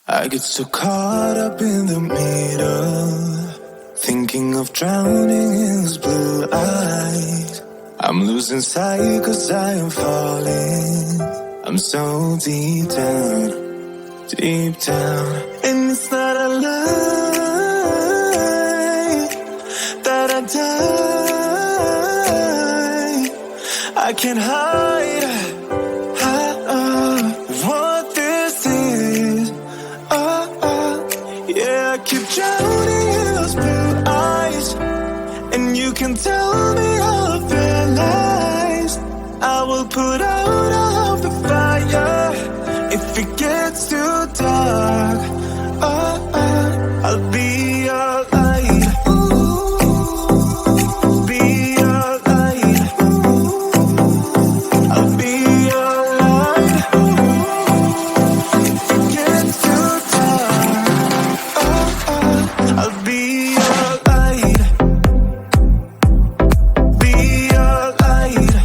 I get so caught up in the middle, thinking of drowning in his blue eyes. I'm losing sight 'cause I am falling. I'm so deep down, deep down. And it's not a lie that I die. I can't hide what this is. Yeah, I keep drowning in those blue eyes, and you can tell me all of their lies. I will put out all of the fire if it gets too dark. I'll be your light. Be your light. I'll be your light. If it gets too dark, I'll be your light. Be your light.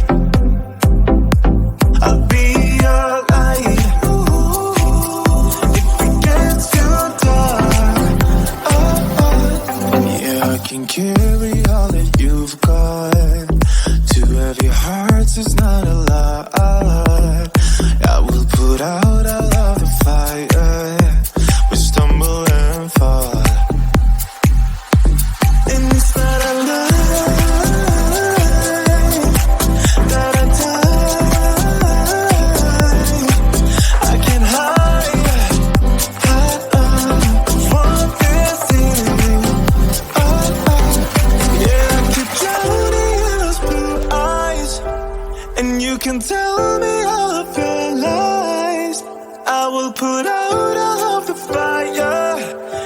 I'll be your light. If it gets too dark, yeah, I can carry all that you've got. Two heavy hearts is not a lot. I will put out all of the fire. We stumble and fall.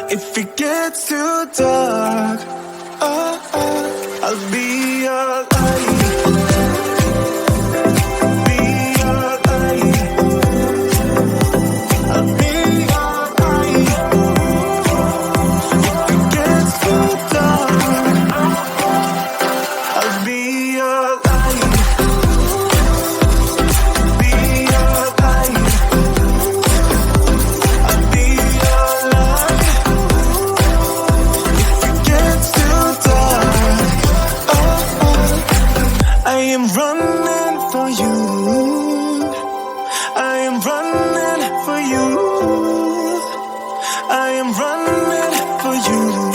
If it gets too dark, I'll be your light. Be your light. I'll be your light. If it gets too dark, I'll be your light. Be your light. I'll be your light. If it gets too dark, I am running for you. I am running for you. I am running for you.